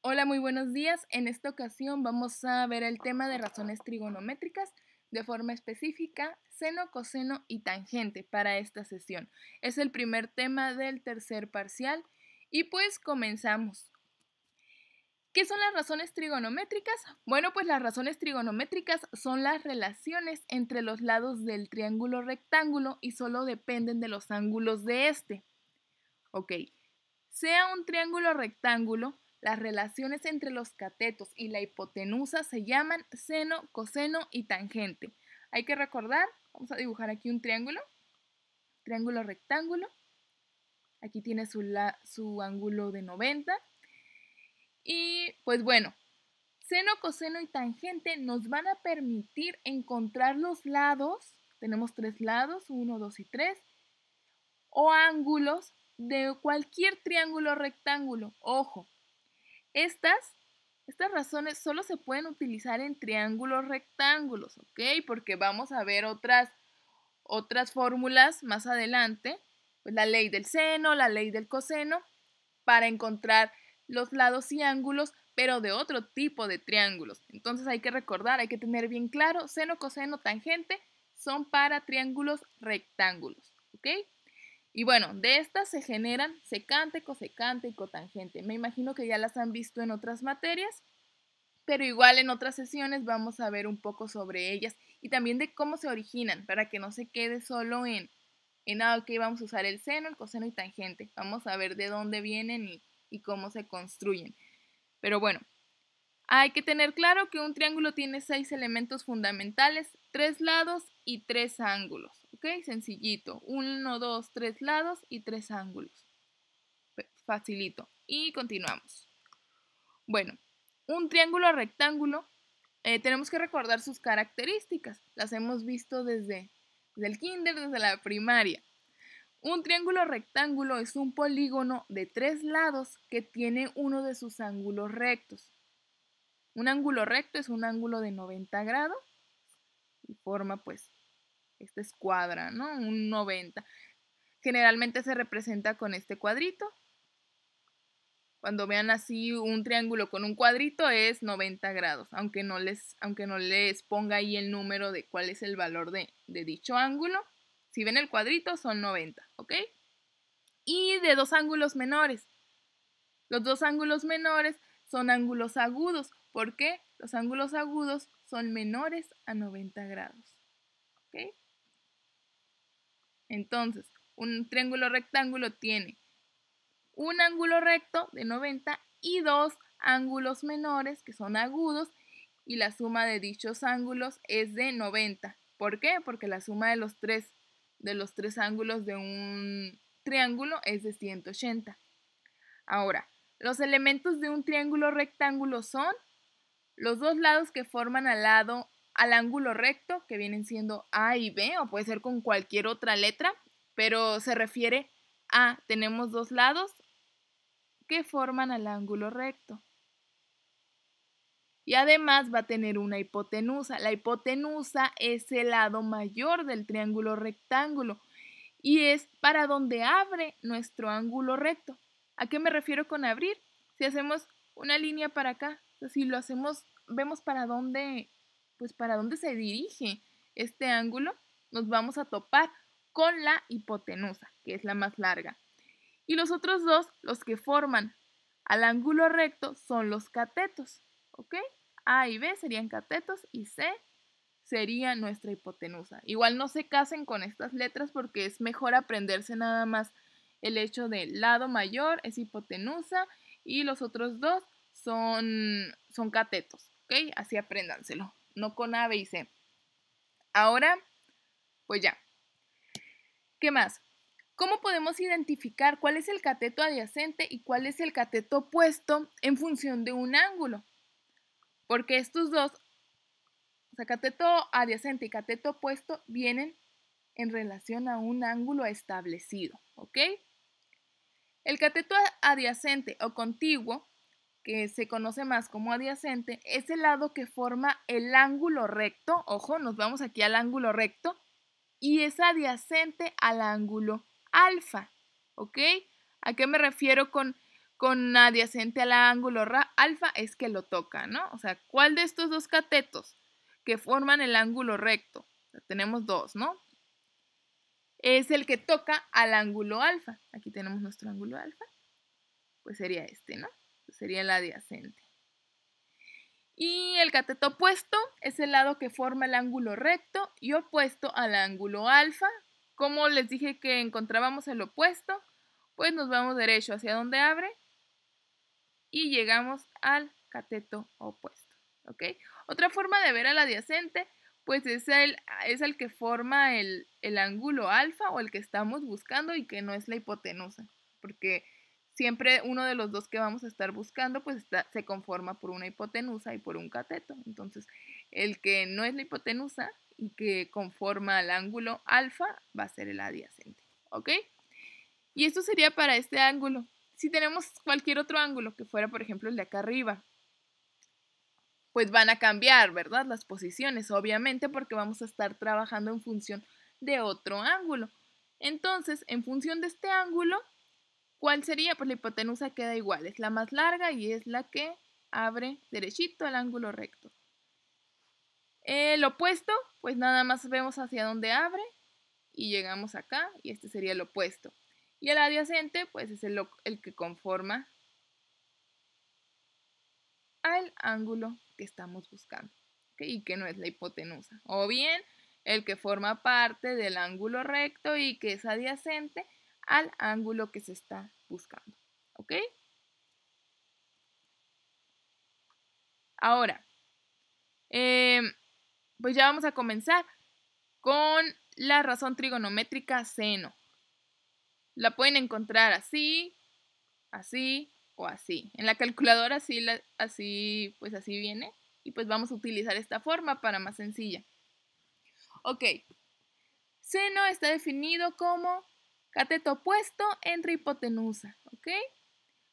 Hola, muy buenos días. En esta ocasión vamos a ver el tema de razones trigonométricas de forma específica, seno, coseno y tangente para esta sesión. Es el primer tema del tercer parcial y pues comenzamos. ¿Qué son las razones trigonométricas? Bueno, pues las razones trigonométricas son las relaciones entre los lados del triángulo rectángulo y solo dependen de los ángulos de este. Ok, sea un triángulo rectángulo, las relaciones entre los catetos y la hipotenusa se llaman seno, coseno y tangente. Hay que recordar, vamos a dibujar aquí un triángulo rectángulo. Aquí tiene su ángulo de 90. Y pues bueno, seno, coseno y tangente nos van a permitir encontrar los lados, tenemos tres lados, 1, 2 y 3, o ángulos de cualquier triángulo rectángulo. Ojo, Estas, estas razones solo se pueden utilizar en triángulos rectángulos, ¿ok? Porque vamos a ver otras fórmulas más adelante, pues la ley del seno, la ley del coseno, para encontrar los lados y ángulos, pero de otro tipo de triángulos. Entonces hay que recordar, hay que tener bien claro, seno, coseno, tangente son para triángulos rectángulos, ¿ok? Y bueno, de estas se generan secante, cosecante y cotangente. Me imagino que ya las han visto en otras materias, pero igual en otras sesiones vamos a ver un poco sobre ellas y también de cómo se originan, para que no se quede solo ok, vamos a usar el seno, el coseno y tangente. Vamos a ver de dónde vienen y cómo se construyen. Pero bueno, hay que tener claro que un triángulo tiene 6 elementos fundamentales, 3 lados y 3 ángulos. ¿Ok? Sencillito. 1, 2, 3 lados y 3 ángulos. Facilito. Y continuamos. Bueno, un triángulo rectángulo, tenemos que recordar sus características. Las hemos visto desde el kinder, desde la primaria. Un triángulo rectángulo es un polígono de 3 lados que tiene uno de sus ángulos rectos. Un ángulo recto es un ángulo de 90 grados y forma pues esta escuadra, ¿no? Un 90. Generalmente se representa con este cuadrito. Cuando vean así un triángulo con un cuadrito es 90 grados, aunque no les ponga ahí el número de cuál es el valor de dicho ángulo. Si ven el cuadrito son 90, ¿ok? Y de dos ángulos menores. Los dos ángulos menores son ángulos agudos. ¿Por qué? Los ángulos agudos son menores a 90 grados. ¿Ok? Entonces, un triángulo rectángulo tiene un ángulo recto de 90 y dos ángulos menores que son agudos y la suma de dichos ángulos es de 90. ¿Por qué? Porque la suma de los tres ángulos de un triángulo es de 180. Ahora, los elementos de un triángulo rectángulo son los dos lados que forman al ángulo recto, que vienen siendo A y B, o puede ser con cualquier otra letra, pero se refiere a, tenemos dos lados que forman al ángulo recto. Y además va a tener una hipotenusa. La hipotenusa es el lado mayor del triángulo rectángulo y es para donde abre nuestro ángulo recto. ¿A qué me refiero con abrir? Si hacemos una línea para acá, si lo hacemos, vemos pues para dónde se dirige este ángulo, nos vamos a topar con la hipotenusa, que es la más larga. Y los otros dos, los que forman al ángulo recto, son los catetos, ¿ok? A y B serían catetos y C sería nuestra hipotenusa. Igual no se casen con estas letras porque es mejor aprenderse nada más el hecho del lado mayor es hipotenusa y los otros dos son catetos, ¿ok? Así apréndanselo, no con A, B y C. Ahora, pues ya. ¿Qué más? ¿Cómo podemos identificar cuál es el cateto adyacente y cuál es el cateto opuesto en función de un ángulo? Porque estos dos, o sea, cateto adyacente y cateto opuesto, vienen en relación a un ángulo establecido, ¿ok? El cateto adyacente o contiguo, que se conoce más como adyacente, es el lado que forma el ángulo recto, ojo, nos vamos aquí al ángulo recto, y es adyacente al ángulo alfa, ¿ok? ¿A qué me refiero con adyacente al ángulo alfa es que lo toca, ¿no? O sea, ¿cuál de estos dos catetos que forman el ángulo recto? O sea, tenemos dos, ¿no? Es el que toca al ángulo alfa. Aquí tenemos nuestro ángulo alfa. Pues sería este, ¿no? Sería el adyacente. Y el cateto opuesto es el lado que forma el ángulo recto y opuesto al ángulo alfa. Como les dije que encontrábamos el opuesto, pues nos vamos derecho hacia donde abre y llegamos al cateto opuesto, ¿ok? Otra forma de ver al adyacente, pues es el que forma el ángulo alfa o el que estamos buscando y que no es la hipotenusa, porque siempre uno de los dos que vamos a estar buscando, pues se conforma por una hipotenusa y por un cateto. Entonces, el que no es la hipotenusa y que conforma el ángulo alfa va a ser el adyacente, ¿ok? Y esto sería para este ángulo. Si tenemos cualquier otro ángulo que fuera, por ejemplo, el de acá arriba, pues van a cambiar, ¿verdad? Las posiciones, obviamente, porque vamos a estar trabajando en función de otro ángulo. Entonces, en función de este ángulo, ¿cuál sería? Pues la hipotenusa queda igual, es la más larga y es la que abre derechito al ángulo recto. El opuesto, pues nada más vemos hacia dónde abre y llegamos acá y este sería el opuesto. Y el adyacente, pues es el que conforma al ángulo que estamos buscando, ¿okay? Y que no es la hipotenusa. O bien el que forma parte del ángulo recto y que es adyacente al ángulo que se está buscando, ¿ok? Ahora, pues ya vamos a comenzar con la razón trigonométrica seno. La pueden encontrar así, así o así. En la calculadora así viene y pues vamos a utilizar esta forma para más sencilla. Ok, seno está definido como cateto opuesto entre hipotenusa, ¿ok?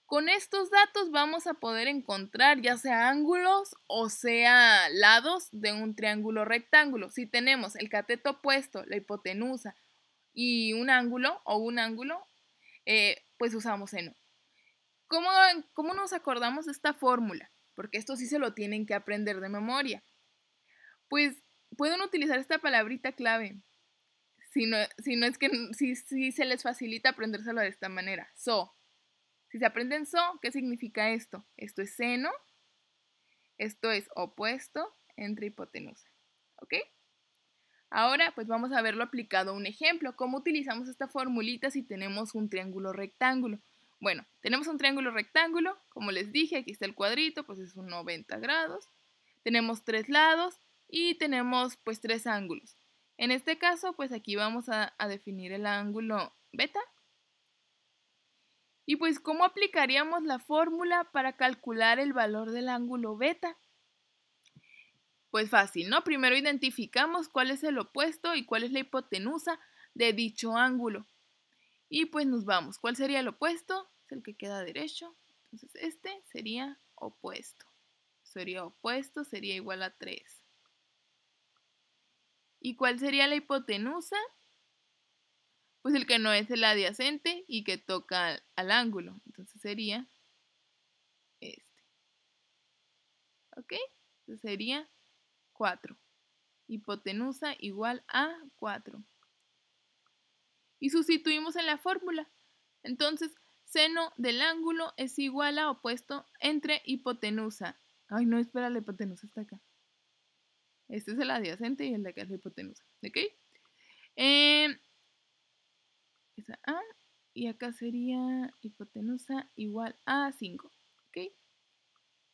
Con estos datos vamos a poder encontrar ya sea ángulos o sea lados de un triángulo rectángulo. Si tenemos el cateto opuesto, la hipotenusa y un ángulo pues usamos seno. ¿Cómo nos acordamos de esta fórmula? Porque esto sí se lo tienen que aprender de memoria. Pues pueden utilizar esta palabrita clave. Si se les facilita aprendérselo de esta manera. Si se aprenden ¿qué significa esto? Esto es seno, esto es opuesto entre hipotenusa, ¿ok? Ahora pues vamos a verlo aplicado a un ejemplo. ¿Cómo utilizamos esta formulita si tenemos un triángulo rectángulo? Bueno, tenemos un triángulo rectángulo, como les dije, aquí está el cuadrito, pues es un 90 grados. Tenemos 3 lados y tenemos pues 3 ángulos. En este caso, pues aquí vamos a definir el ángulo beta. Y pues, ¿cómo aplicaríamos la fórmula para calcular el valor del ángulo beta? Pues fácil, ¿no? Primero identificamos cuál es el opuesto y cuál es la hipotenusa de dicho ángulo. Y pues nos vamos. ¿Cuál sería el opuesto? Es el que queda derecho. Entonces este sería opuesto. Sería igual a 3. ¿Y cuál sería la hipotenusa? Pues el que no es el adyacente y que toca al ángulo. Entonces sería este. ¿Ok? Entonces sería 4. Hipotenusa igual a 4. Y sustituimos en la fórmula. Entonces, seno del ángulo es igual a opuesto entre hipotenusa. Ay, no, espera, la hipotenusa está acá. Este es el adyacente y el de acá es la hipotenusa. ¿Ok? Esa A. Y acá sería hipotenusa igual a 5. ¿Ok?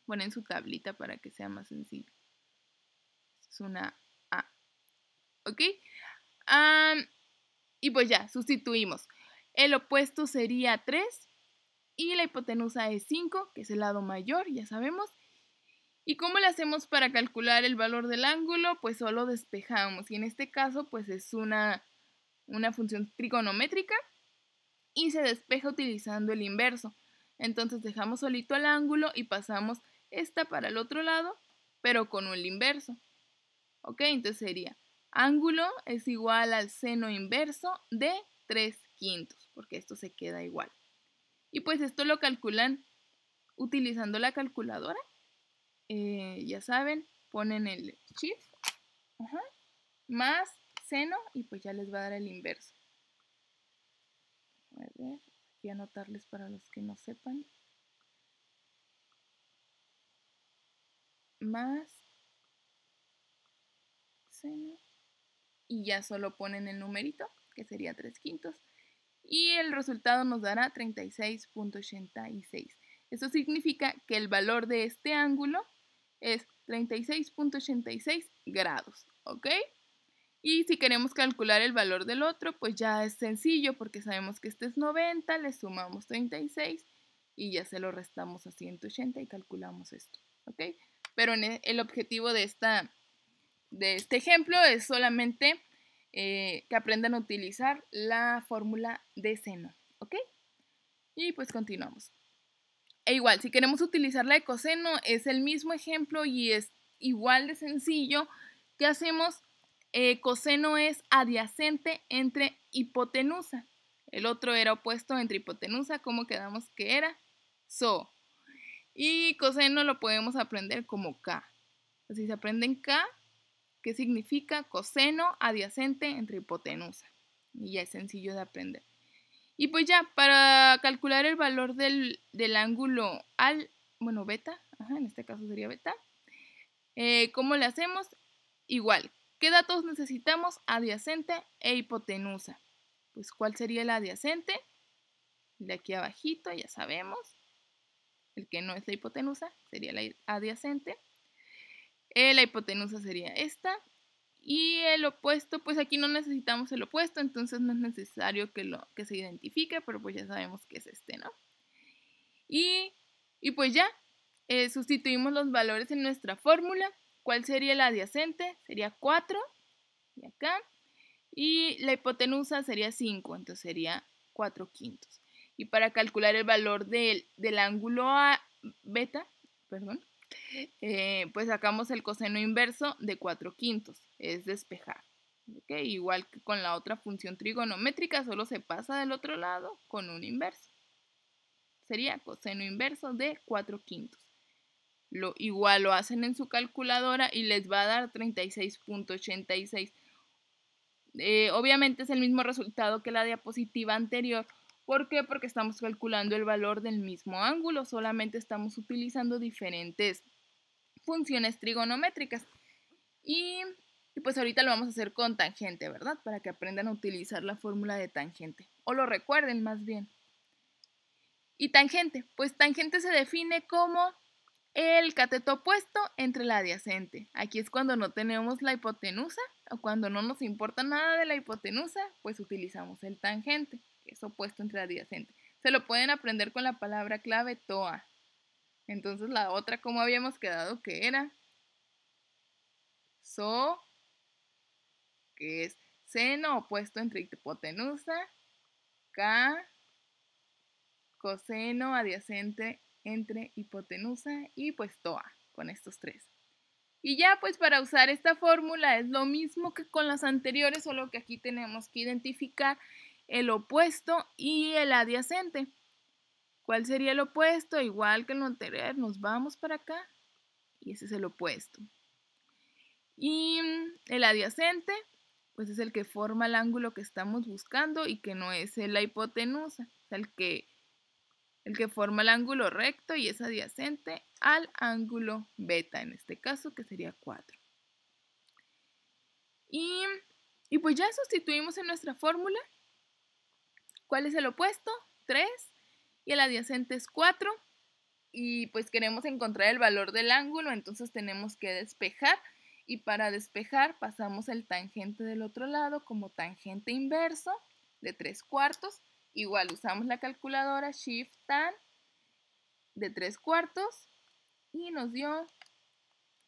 Ponen su tablita para que sea más sencillo. Es una A. ¿Ok? Y pues ya, sustituimos. El opuesto sería 3 y la hipotenusa es 5, que es el lado mayor, ya sabemos. ¿Y cómo le hacemos para calcular el valor del ángulo? Pues solo despejamos. Y en este caso, pues es una función trigonométrica y se despeja utilizando el inverso. Entonces dejamos solito el ángulo y pasamos esta para el otro lado, pero con el inverso. ¿Ok? Entonces sería ángulo es igual al seno inverso de 3/5, porque esto se queda igual. Y pues esto lo calculan utilizando la calculadora. Ya saben, ponen el shift, más seno y pues ya les va a dar el inverso. A ver, voy a anotarles para los que no sepan. Más seno y ya solo ponen el numerito, que sería 3/5, y el resultado nos dará 36.86. Eso significa que el valor de este ángulo es 36.86 grados, ¿ok? Y si queremos calcular el valor del otro, pues ya es sencillo porque sabemos que este es 90, le sumamos 36 y ya se lo restamos a 180 y calculamos esto, ¿ok? Pero el objetivo de este ejemplo es solamente que aprendan a utilizar la fórmula de seno, ¿ok? Y pues continuamos. E igual, si queremos utilizar la de coseno, es el mismo ejemplo y es igual de sencillo. ¿Qué hacemos? Coseno es adyacente entre hipotenusa. El otro era opuesto entre hipotenusa. ¿Cómo quedamos que era? So. Y coseno lo podemos aprender como K. Si se aprenden K, ¿qué significa? Coseno adyacente entre hipotenusa. Y ya es sencillo de aprender. Y pues ya, para calcular el valor del ángulo beta, en este caso sería beta, ¿cómo le hacemos? Igual, ¿qué datos necesitamos? Adyacente e hipotenusa. Pues, ¿cuál sería el adyacente? El de aquí abajito, ya sabemos. El que no es la hipotenusa sería la adyacente. La hipotenusa sería esta. Y el opuesto, pues aquí no necesitamos el opuesto, entonces no es necesario que se identifique, pero pues ya sabemos que es este, ¿no? Y pues ya, sustituimos los valores en nuestra fórmula. ¿Cuál sería el adyacente? Sería 4, y acá. Y la hipotenusa sería 5, entonces sería 4/5. Y para calcular el valor del ángulo beta, pues sacamos el coseno inverso de 4/5, es despejar. ¿Okay? Igual que con la otra función trigonométrica, solo se pasa del otro lado con un inverso. Sería coseno inverso de 4/5. Igual lo hacen en su calculadora y les va a dar 36.86. Obviamente es el mismo resultado que la diapositiva anterior. ¿Por qué? Porque estamos calculando el valor del mismo ángulo, solamente estamos utilizando diferentes funciones trigonométricas. Y pues ahorita lo vamos a hacer con tangente, ¿verdad? Para que aprendan a utilizar la fórmula de tangente, o lo recuerden más bien. Y tangente, pues tangente se define como el cateto opuesto entre la adyacente. Aquí es cuando no tenemos la hipotenusa o cuando no nos importa nada de la hipotenusa, pues utilizamos el tangente, que es opuesto entre la adyacente. Se lo pueden aprender con la palabra clave TOA. Entonces la otra, ¿cómo habíamos quedado que era? So, que es seno opuesto entre hipotenusa, K, coseno adyacente entre hipotenusa y pues TOA, con estos tres. Y ya pues para usar esta fórmula es lo mismo que con las anteriores, solo que aquí tenemos que identificar el opuesto y el adyacente. ¿Cuál sería el opuesto? Igual que en lo anterior, nos vamos para acá y ese es el opuesto. Y el adyacente, pues es el que forma el ángulo que estamos buscando y que no es la hipotenusa, es el que forma el ángulo recto y es adyacente al ángulo beta, en este caso que sería 4. Y pues ya sustituimos en nuestra fórmula. ¿Cuál es el opuesto? 3 y el adyacente es 4. Y pues queremos encontrar el valor del ángulo, entonces tenemos que despejar. Y para despejar pasamos el tangente del otro lado como tangente inverso de 3/4. Igual usamos la calculadora Shift Tan de 3/4 y nos dio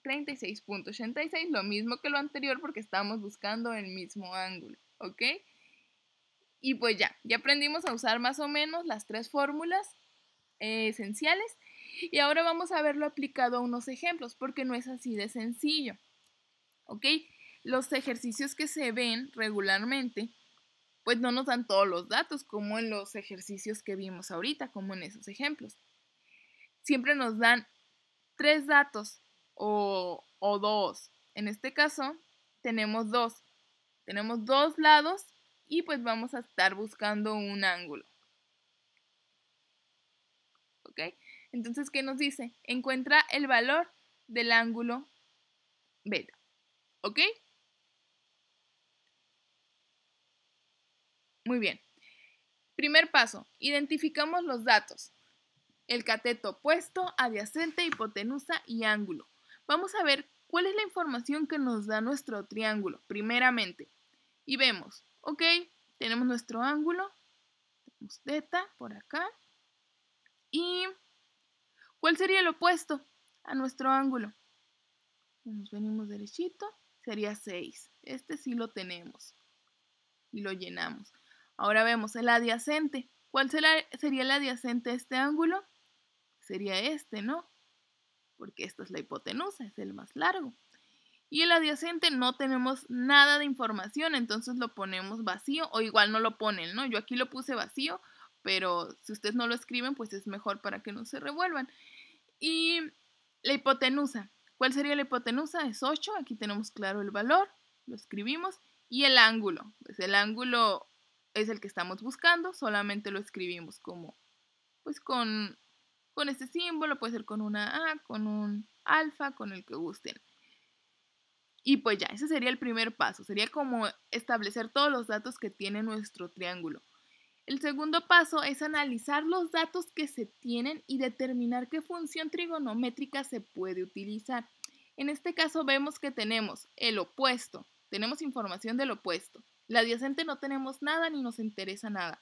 36.86, lo mismo que lo anterior porque estábamos buscando el mismo ángulo, ¿ok? Y pues ya aprendimos a usar más o menos las tres fórmulas esenciales y ahora vamos a verlo aplicado a unos ejemplos porque no es así de sencillo, ¿ok? Los ejercicios que se ven regularmente pues no nos dan todos los datos como en los ejercicios que vimos ahorita, como en esos ejemplos. siempre nos dan 3 datos o 2. En este caso tenemos 2. Tenemos 2 lados y pues vamos a estar buscando un ángulo. ¿Ok? Entonces, ¿qué nos dice? Encuentra el valor del ángulo beta. ¿Ok? Muy bien. Primer paso, identificamos los datos. El cateto opuesto, adyacente, hipotenusa y ángulo. Vamos a ver cuál es la información que nos da nuestro triángulo, primeramente. Y vemos, ok, tenemos nuestro ángulo, tenemos θ por acá. ¿Y cuál sería el opuesto a nuestro ángulo? Nos venimos derechito, sería 6. Este sí lo tenemos y lo llenamos. Ahora vemos el adyacente. ¿Cuál sería el adyacente a este ángulo? Sería este, ¿no? Porque esta es la hipotenusa, es el más largo. Y el adyacente no tenemos nada de información, entonces lo ponemos vacío o igual no lo ponen, ¿no? Yo aquí lo puse vacío, pero si ustedes no lo escriben, pues es mejor para que no se revuelvan. Y la hipotenusa. ¿Cuál sería la hipotenusa? Es 8, aquí tenemos claro el valor, lo escribimos. Y el ángulo, pues el ángulo es el que estamos buscando, solamente lo escribimos como, pues con este símbolo, puede ser con una A, con un alfa, con el que gusten. Y pues ya, ese sería el primer paso, sería como establecer todos los datos que tiene nuestro triángulo. El segundo paso es analizar los datos que se tienen y determinar qué función trigonométrica se puede utilizar. En este caso vemos que tenemos el opuesto, tenemos información del opuesto. La adyacente no tenemos nada ni nos interesa nada.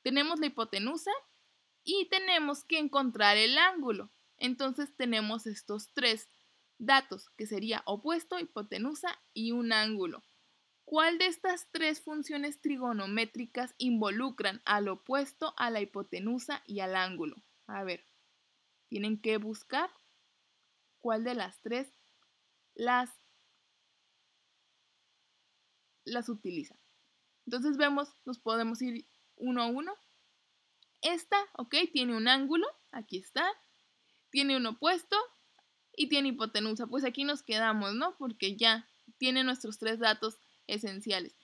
Tenemos la hipotenusa y tenemos que encontrar el ángulo. Entonces tenemos estos 3 datos, que sería opuesto, hipotenusa y un ángulo. ¿Cuál de estas 3 funciones trigonométricas involucran al opuesto, a la hipotenusa y al ángulo? A ver, tienen que buscar cuál de las 3 las utilizan. Entonces vemos, nos podemos ir uno a uno. Esta, ok, tiene un ángulo, aquí está, tiene un opuesto y tiene hipotenusa. Pues aquí nos quedamos, ¿no? Porque ya tiene nuestros 3 datos esenciales.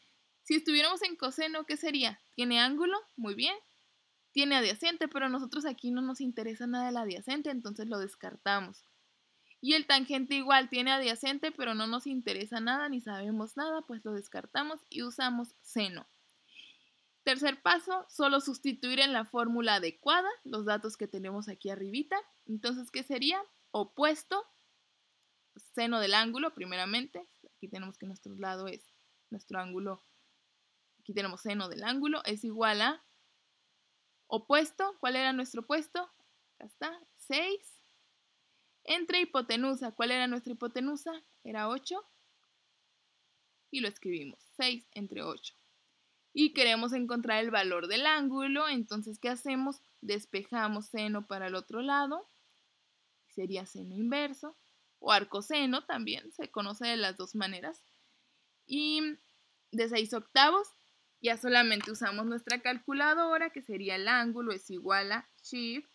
Si estuviéramos en coseno, ¿qué sería? ¿Tiene ángulo? Muy bien. Tiene adyacente, pero a nosotros aquí no nos interesa nada el adyacente, entonces lo descartamos. Y el tangente igual, tiene adyacente, pero no nos interesa nada, ni sabemos nada, pues lo descartamos y usamos seno. Tercer paso, solo sustituir en la fórmula adecuada los datos que tenemos aquí arribita. Entonces, ¿qué sería? Opuesto, seno del ángulo, primeramente. Aquí tenemos que nuestro lado es nuestro ángulo. Aquí tenemos seno del ángulo, es igual a opuesto. ¿Cuál era nuestro opuesto? Acá está, 6. Entre hipotenusa, ¿cuál era nuestra hipotenusa? Era 8. Y lo escribimos, 6 entre 8. Y queremos encontrar el valor del ángulo, entonces ¿qué hacemos? Despejamos seno para el otro lado, sería seno inverso, o arcoseno también, se conoce de las dos maneras. Y de 6/8 ya solamente usamos nuestra calculadora, que sería el ángulo es igual a shift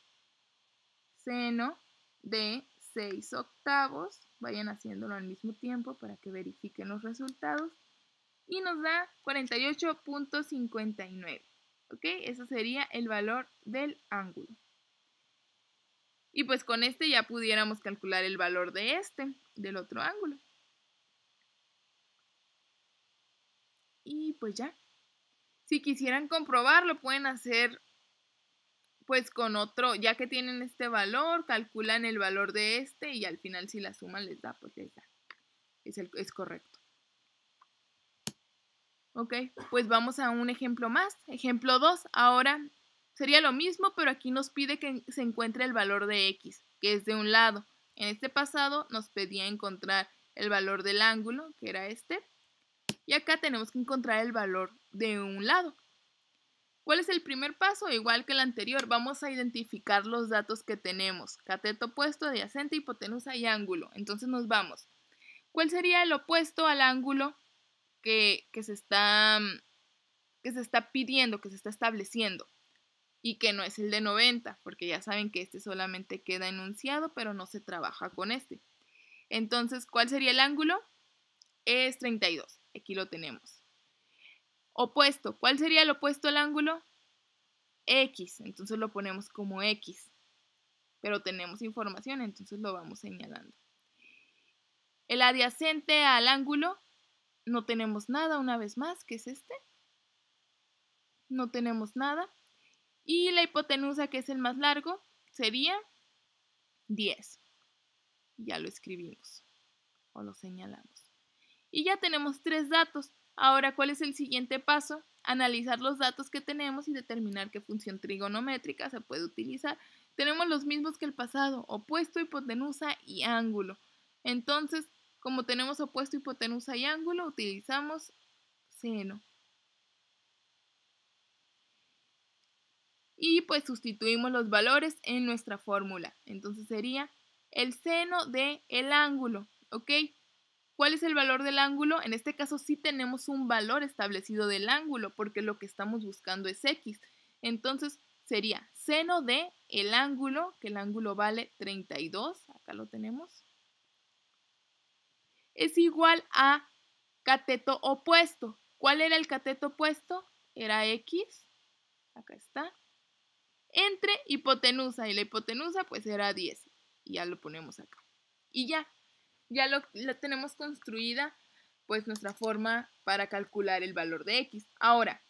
seno de 6/8. Vayan haciéndolo al mismo tiempo para que verifiquen los resultados. Y nos da 48.59. ¿Ok? Ese sería el valor del ángulo. Y pues con este ya pudiéramos calcular el valor de del otro ángulo. Y pues ya. Si quisieran comprobarlo, pueden hacer pues con otro, ya que tienen este valor, calculan el valor de y al final si la suma les da, pues les da. Es correcto. Ok, pues vamos a un ejemplo más. Ejemplo 2. Ahora sería lo mismo, pero aquí nos pide que se encuentre el valor de x, que es de un lado. En este pasado nos pedía encontrar el valor del ángulo, que era este. Y acá tenemos que encontrar el valor de un lado. ¿Cuál es el primer paso? Igual que el anterior, vamos a identificar los datos que tenemos. Cateto opuesto, adyacente, hipotenusa y ángulo. Entonces nos vamos. ¿Cuál sería el opuesto al ángulo que se está pidiendo, que se está estableciendo? y que no es el de 90, porque ya saben que este solamente queda enunciado, pero no se trabaja con este. Entonces, ¿cuál sería el ángulo? Es 32. Aquí lo tenemos. Opuesto. ¿Cuál sería el opuesto al ángulo? X. Entonces lo ponemos como X. Pero tenemos información, entonces lo vamos señalando. El adyacente al ángulo, no tenemos nada una vez más, que es este. No tenemos nada. Y la hipotenusa, que es el más largo, sería 10. Ya lo escribimos o lo señalamos. Y ya tenemos 3 datos. Ahora, ¿cuál es el siguiente paso? Analizar los datos que tenemos y determinar qué función trigonométrica se puede utilizar. Tenemos los mismos que el pasado, opuesto, hipotenusa y ángulo. Entonces, como tenemos opuesto, hipotenusa y ángulo, utilizamos seno. Y pues sustituimos los valores en nuestra fórmula. Entonces sería el seno del ángulo, ¿ok? ¿Cuál es el valor del ángulo? En este caso sí tenemos un valor establecido del ángulo porque lo que estamos buscando es x. Entonces sería seno de el ángulo, que el ángulo vale 32, acá lo tenemos, es igual a cateto opuesto. ¿Cuál era el cateto opuesto? Era x, acá está, entre hipotenusa, y la hipotenusa pues era 10, y ya lo ponemos acá. Y ya lo tenemos construida pues nuestra forma para calcular el valor de x. Ahora,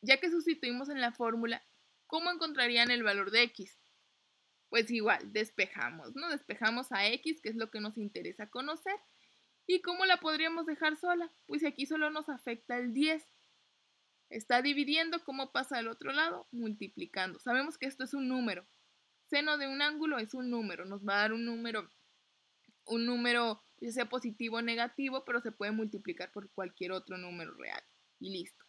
ya que sustituimos en la fórmula, ¿cómo encontrarían el valor de x? Pues igual, despejamos, ¿no? Despejamos a x, que es lo que nos interesa conocer. ¿Y cómo la podríamos dejar sola? Pues aquí solo nos afecta el 10. Está dividiendo, ¿cómo pasa al otro lado? Multiplicando. Sabemos que esto es un número. Seno de un ángulo es un número, nos va a dar un número ya sea positivo o negativo, pero se puede multiplicar por cualquier otro número real. Y listo.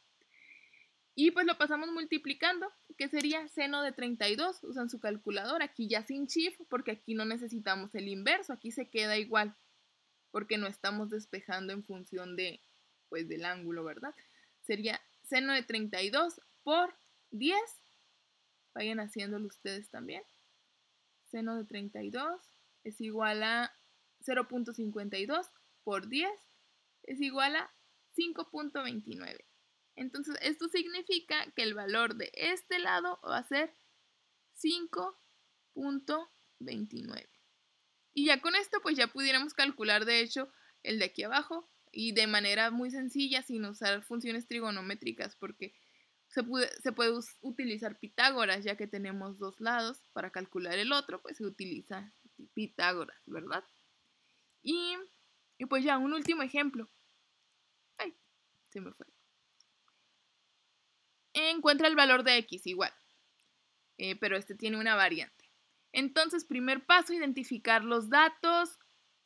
Y pues lo pasamos multiplicando, que sería seno de 32. Usan su calculadora, aquí ya sin shift, porque aquí no necesitamos el inverso, aquí se queda igual, porque no estamos despejando en función pues, del ángulo, ¿verdad? Sería seno de 32 por 10. Vayan haciéndolo ustedes también. Seno de 32 es igual a 0.52 por 10 es igual a 5.29. Entonces, esto significa que el valor de este lado va a ser 5.29. Y ya con esto, pues ya pudiéramos calcular, de hecho, el de aquí abajo y de manera muy sencilla, sin usar funciones trigonométricas, porque se puede utilizar Pitágoras, ya que tenemos dos lados. Para calcular el otro, pues se utiliza Pitágoras, ¿verdad? Y pues ya, un último ejemplo. Ay, se me fue. Encuentra el valor de x igual, pero este tiene una variante. Entonces, primer paso, identificar los datos,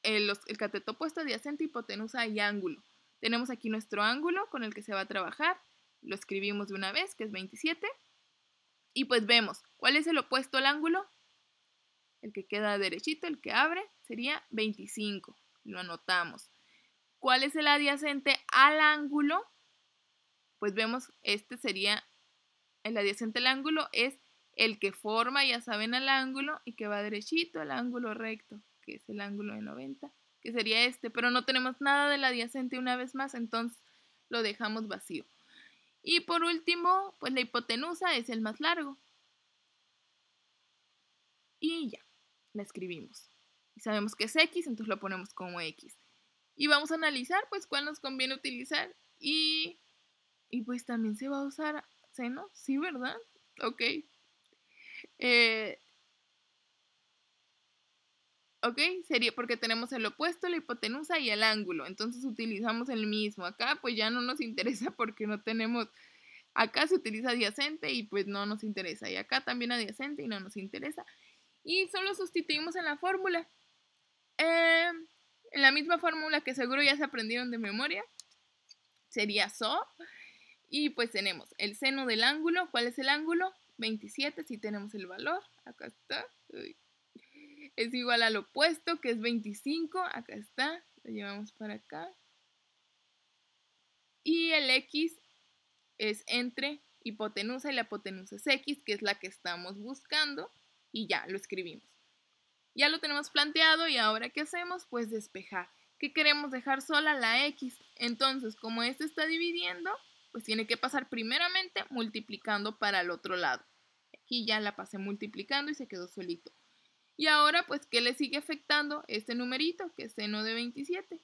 el cateto opuesto, adyacente, hipotenusa y ángulo. Tenemos aquí nuestro ángulo con el que se va a trabajar. Lo escribimos de una vez, que es 27. Y pues vemos, ¿cuál es el opuesto al ángulo? El que queda derechito, el que abre, sería 25. Lo anotamos. ¿Cuál es el adyacente al ángulo? Pues vemos, este sería, el adyacente al ángulo es el que forma, ya saben, al ángulo y que va derechito al ángulo recto, que es el ángulo de 90, que sería este, pero no tenemos nada del adyacente una vez más, entonces lo dejamos vacío. Y por último, pues la hipotenusa es el más largo. Y ya, la escribimos. Y sabemos que es x, entonces lo ponemos como x. Y vamos a analizar pues cuál nos conviene utilizar y pues también se va a usar seno, ¿sí, verdad? Ok. Ok, sería porque tenemos el opuesto, la hipotenusa y el ángulo. Entonces utilizamos el mismo. Acá pues ya no nos interesa porque no tenemos... Acá se utiliza adyacente y pues no nos interesa. Y acá también adyacente y no nos interesa. Y solo sustituimos en la fórmula. En la misma fórmula que seguro ya se aprendieron de memoria. Sería SO. Y pues tenemos el seno del ángulo. ¿Cuál es el ángulo? 27, si tenemos el valor. Acá está. Uy. Es igual al opuesto, que es 25. Acá está. Lo llevamos para acá. Y el x es entre hipotenusa y la hipotenusa es X, que es la que estamos buscando, y ya, lo escribimos. Ya lo tenemos planteado y ahora ¿qué hacemos? Pues despejar. ¿Qué queremos? Dejar sola la X. Entonces, como este está dividiendo, pues tiene que pasar primeramente multiplicando para el otro lado. Aquí ya la pasé multiplicando y se quedó solito. Y ahora, pues, ¿qué le sigue afectando? Este numerito, que es seno de 27.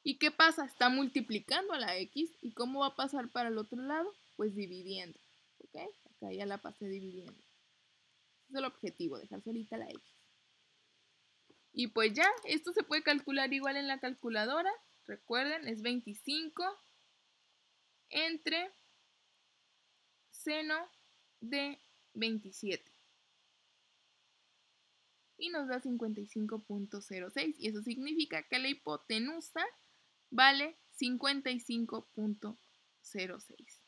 ¿Y qué pasa? Está multiplicando a la X. ¿Y cómo va a pasar para el otro lado? Pues dividiendo. ¿Ok? Acá ya la pasé dividiendo. Ese es el objetivo, dejar solita la X. Y pues ya, esto se puede calcular igual en la calculadora. Recuerden, es 25 entre seno de 27. Y nos da 55.06. Y eso significa que la hipotenusa vale 55.06.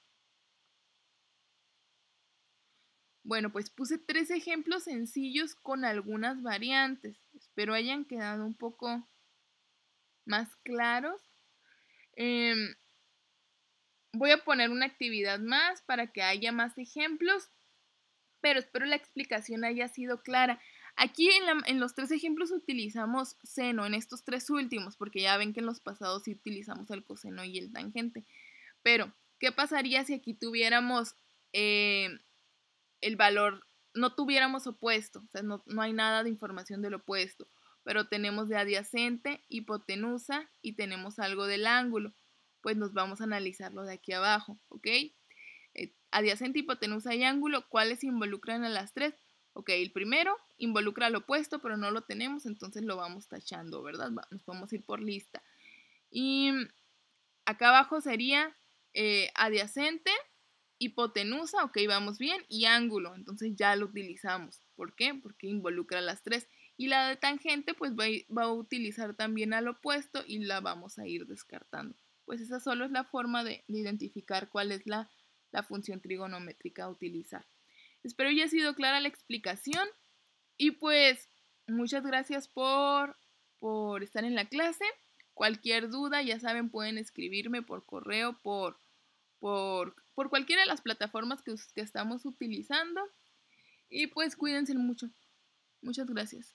Bueno, pues puse 3 ejemplos sencillos con algunas variantes. Espero hayan quedado un poco más claros. Voy a poner una actividad más para que haya más ejemplos, pero espero la explicación haya sido clara. Aquí en los 3 ejemplos utilizamos seno, en estos 3 últimos, porque ya ven que en los pasados sí utilizamos el coseno y el tangente. Pero, ¿qué pasaría si aquí tuviéramos el valor, no tuviéramos opuesto? O sea, no hay nada de información del opuesto, pero tenemos de adyacente, hipotenusa y tenemos algo del ángulo. Pues nos vamos a analizarlo de aquí abajo, ¿ok? Adyacente, hipotenusa y ángulo, ¿cuáles involucran a las 3? Ok, el primero involucra al opuesto, pero no lo tenemos, entonces lo vamos tachando, ¿verdad? Nos podemos ir por lista. Y acá abajo sería adyacente, hipotenusa, ok, vamos bien, y ángulo, entonces ya lo utilizamos. ¿Por qué? Porque involucra a las 3. Y la de tangente, pues va a utilizar también al opuesto y la vamos a ir descartando. Pues esa solo es la forma de identificar cuál es la función trigonométrica a utilizar. Espero haya sido clara la explicación y pues muchas gracias por estar en la clase. Cualquier duda, ya saben, pueden escribirme por correo, por cualquiera de las plataformas que estamos utilizando. Y pues cuídense mucho. Muchas gracias.